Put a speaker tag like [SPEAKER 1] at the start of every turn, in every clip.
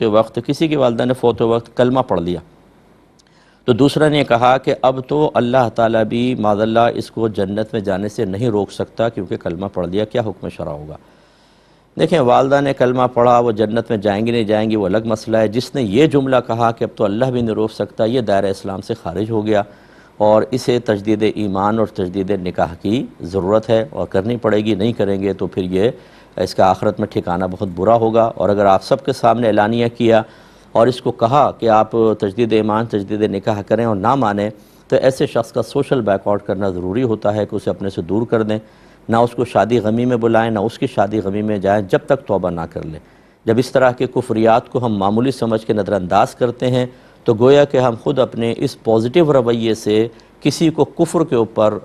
[SPEAKER 1] کے وقت کسی کی والدہ نے فوت وقت کلمہ پڑھ لیا تو دوسرا نے کہا کہ اب تو اللہ تعالیٰ بھی معاذ اللہ اس کو جنت میں جانے سے نہیں روک سکتا کیونکہ کلمہ پڑھ لیا، کیا حکم شرع ہوگا؟ دیکھیں، والدہ نے کلمہ پڑھا، وہ جنت میں جائیں گی نہیں جائیں گی وہ الگ مسئلہ ہے۔ جس نے یہ جملہ کہا کہ اب تو اللہ بھی نہیں روک سکتا، یہ دائرہ اسلام سے خارج ہو گیا اور اسے تجدید ایمان اور تجدید نکاح کی ضرورت ہے اور کرنی پڑے گی۔ نہیں کریں گے تو پھر یہ اس کا آخرت میں ٹھکانہ بہت برا ہوگا۔ اور اگر آپ سب کے سامنے اعلانیہ کیا اور اس کو کہا کہ آپ تجدید ایمان تجدید نکاح کریں اور نہ مانیں تو ایسے شخص کا سوشل بیک آؤٹ کرنا ضروری ہوتا ہے کہ اسے اپنے سے دور کر دیں، نہ اس کو شادی غمی میں بلائیں نہ اس کی شادی غمی میں جائیں جب تک توبہ نہ کر لیں۔ جب اس طرح کے کفریات کو ہم معمولی سمجھ کے نظر انداز کرتے ہیں تو گویا کہ ہم خود اپنے اس پازیٹیو رویے سے کسی کو کفر کے اوپر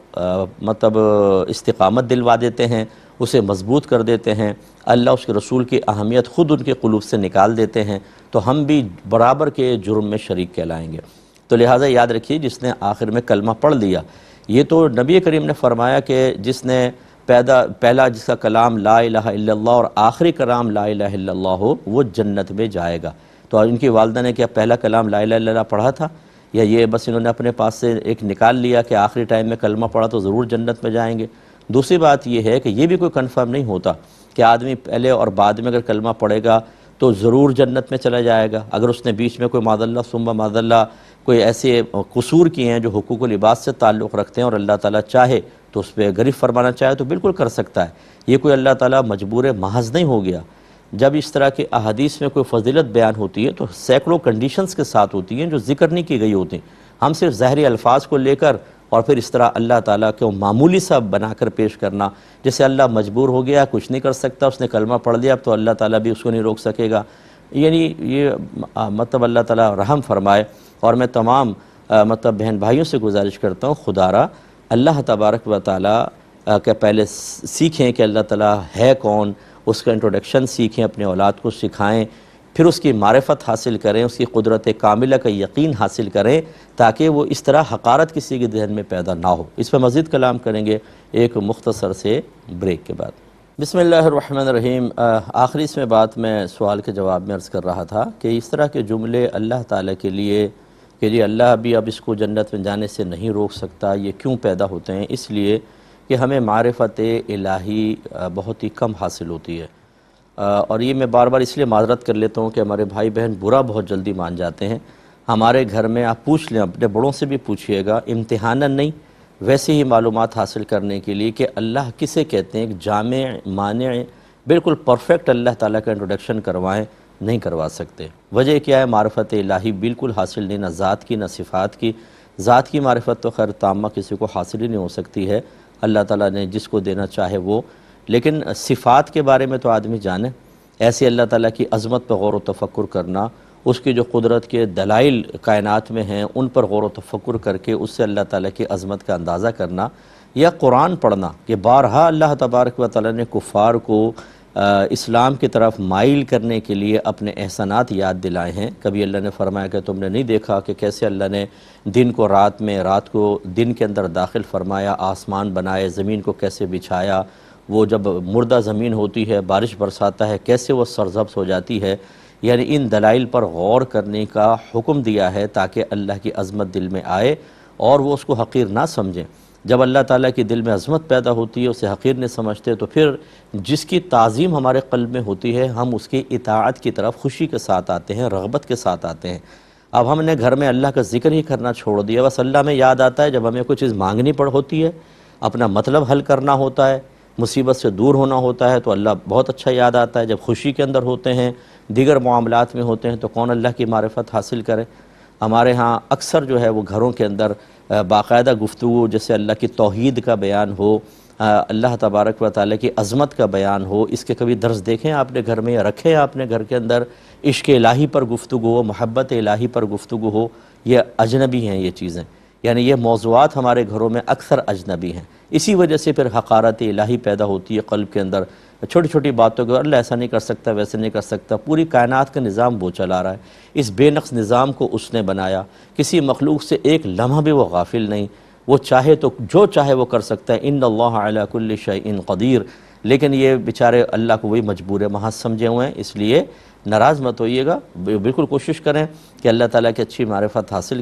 [SPEAKER 1] استقامت دلوا دیتے ہیں، اسے مضبوط کر دیتے ہیں، اللہ اس کے رسول کی اہمیت خود ان کے قلوب سے نکال دیتے ہیں، تو ہم بھی برابر کے جرم میں شریک کہلائیں گے۔ تو لہٰذا یاد رکھیے، جس نے آخر میں کلمہ پڑھ لیا، یہ تو نبی کریم نے فرمایا کہ جس نے پہلا جس کا کلام لا الہ الا اللہ اور آخری کلام لا الہ الا اللہ ہو وہ جنت میں جائے گا۔ تو ان کی والدہ نے کیا پہلا کلام لا الہ الا اللہ پڑھا تھا، یا یہ بس انہوں نے اپنے پاس سے ایک نکال لیا کہ آخری ٹائم میں کلمہ پڑھا تو ضرور جنت میں جائیں گے؟ دوسری بات یہ ہے کہ یہ بھی کوئی کنفرم نہیں ہوتا کہ آدمی پہلے اور بعد میں اگر کلمہ پڑھے گا تو ضرور جنت میں چلا جائے گا۔ اگر اس نے بیچ میں کوئی معاذ اللہ ثم معاذ اللہ کوئی ایسے قصور کیے ہیں جو حقوق و لباس سے تعلق رکھتے ہیں اور اللہ تعالیٰ چاہے تو اس پہ گرفت فرمانا چاہے تو بالکل کر سکتا ہے، یہ کوئی اللہ تعالیٰ مجبور محض نہیں ہو گیا۔ جب اس طرح کی احادیث میں کوئی فضیلت بیان ہوتی ہے تو سینکڑوں کنڈیشنز کے ساتھ ہوتی ہیں جو ذکر نہیں کی گئی ہوتی ہیں۔ ہم صرف ظاہری الفاظ کو لے کر اور پھر اس طرح اللہ تعالیٰ کو معمولی سا بنا کر پیش کرنا، جیسے اللہ مجبور ہو گیا، کچھ نہیں کر سکتا، اس نے کلمہ پڑھ لیا اب تو اللہ تعالیٰ بھی اس کو نہیں روک سکے گا، یعنی یہ اللہ تعالیٰ رحم فرمائے۔ اور میں تمام بہن بھائیوں سے گزارش کرتا ہوں، خدا را اللہ تبارک و تعالیٰ کہ پہلے سیکھیں کہ اللہ تعالیٰ ہے کون، اس کا انٹروڈکشن سیکھیں، اپنے اولاد کو سکھائیں، پھر اس کی معرفت حاصل کریں، اس کی قدرت کاملہ کا یقین حاصل کریں تاکہ وہ اس طرح حقارت کسی کے ذہن میں پیدا نہ ہو۔ اس پہ مزید کلام کریں گے ایک مختصر سے بریک کے بعد۔ بسم اللہ الرحمن الرحیم۔ آخری اس میں بات میں سوال کے جواب میں عرض کر رہا تھا کہ اس طرح کے جملے اللہ تعالیٰ کے لیے کہ جی اللہ بھی اب اس کو جنت میں جانے سے نہیں روک سکتا، یہ کیوں پیدا ہوتے ہیں؟ اس لیے کہ ہمیں معرفت الہی بہت ہی کم حاصل ہوتی ہے، اور یہ میں بار بار اس لیے معذرت کر لیتا ہوں کہ ہمارے بھائی بہن برا بہت جلدی مان جاتے ہیں۔ ہمارے گھر میں آپ پوچھ لیں، اپنے بڑوں سے بھی پوچھئے گا، امتحاناً نہیں ویسے ہی معلومات حاصل کرنے کے لیے کہ اللہ کسے کہتے ہیں، ایک جامع مانع بالکل پرفیکٹ اللہ تعالیٰ کا انٹروڈکشن کروائیں، نہیں کروا سکتے۔ وجہ کیا ہے؟ معرفت الہی بالکل حاصل نہیں، نہ ذات کی نہ صفات کی۔ ذات کی معرفت تو خیر تامہ کسی کو حاصل ہی نہیں ہو سکتی ہے، اللہ تعالیٰ نے جس کو دینا چاہے وہ، لیکن صفات کے بارے میں تو آدمی جانے۔ ایسے اللہ تعالیٰ کی عظمت پر غور و تفکر کرنا، اس کی جو قدرت کے دلائل کائنات میں ہیں ان پر غور و تفکر کر کے اس سے اللہ تعالیٰ کی عظمت کا اندازہ کرنا، یا قرآن پڑھنا کہ بارہا اللہ تبارک و تعالیٰ نے کفار کو اسلام کی طرف مائل کرنے کے لیے اپنے احسانات یاد دلائے ہیں۔ کبھی اللہ نے فرمایا کہ تم نے نہیں دیکھا کہ کیسے اللہ نے دن کو رات میں، رات کو دن کے اندر داخل فرمایا، آسمان بنائے، زمین کو کیسے بچھایا، وہ جب مردہ زمین ہوتی ہے بارش برساتا ہے کیسے وہ سرسبز ہو جاتی ہے۔ یعنی ان دلائل پر غور کرنے کا حکم دیا ہے تاکہ اللہ کی عظمت دل میں آئے اور وہ اس کو حقیر نہ سمجھیں۔ جب اللہ تعالیٰ کی دل میں عظمت پیدا ہوتی ہے، اسے حقیر نہیں سمجھتے، تو پھر جس کی تعظیم ہمارے قلب میں ہوتی ہے ہم اس کی اطاعت کی طرف خوشی کے ساتھ آتے ہیں، رغبت کے ساتھ آتے ہیں۔ اب ہم نے گھر میں اللہ کا ذکر ہی کرنا چھوڑ دیا، بس اللہ میں یاد آتا ہے جب ہمیں کوئی چیز مانگنی ہوتی ہے، اپنا مطلب حل کرنا ہوتا ہے، مصیبت سے دور ہونا ہوتا ہے تو اللہ بہت اچھا یاد آتا ہے۔ جب خوشی کے اندر ہوتے ہیں، دیگر معاملات میں ہوتے ہیں تو کون اللہ کی معرفت حاصل کرے؟ ہمارے ہاں اکثر جو ہے وہ گھروں کے اندر باقاعدہ گفتگو جیسے اللہ کی توحید کا بیان ہو، اللہ تبارک و تعالیٰ کی عظمت کا بیان ہو، اس کے کبھی درس دیکھیں آپ نے گھر میں یا رکھیں آپ نے گھر کے اندر؟ عشق الہی پر گفتگو ہو، محبت الہی پر گفتگو ہو، یہ اجنبی ہیں یہ چیزیں، یعنی یہ موضوعات ہمارے گھروں میں اکثر اجنبی ہیں۔ اسی وجہ سے پھر حقارت الہی پیدا ہوتی ہے قلب کے اندر، چھوٹی چھوٹی باتوں کو اللہ ایسا نہیں کر سکتا، ویسے نہیں کر سکتا۔ پوری کائنات کا نظام وہ چلا رہا ہے، اس بے نقص نظام کو اس نے بنایا، کسی مخلوق سے ایک لمحہ بھی وہ غافل نہیں، وہ چاہے تو جو چاہے وہ کر سکتا ہے۔ ان اللہ علی کل شیء قدیر، لیکن یہ بیچارے اللہ کو وہی مجبور محض سمجھے ہوئے ہیں، اس لیے ناراض مت ہوئیے گا، بالکل کوشش کریں کہ اللہ تعالیٰ کی اچھی معرفت حاصل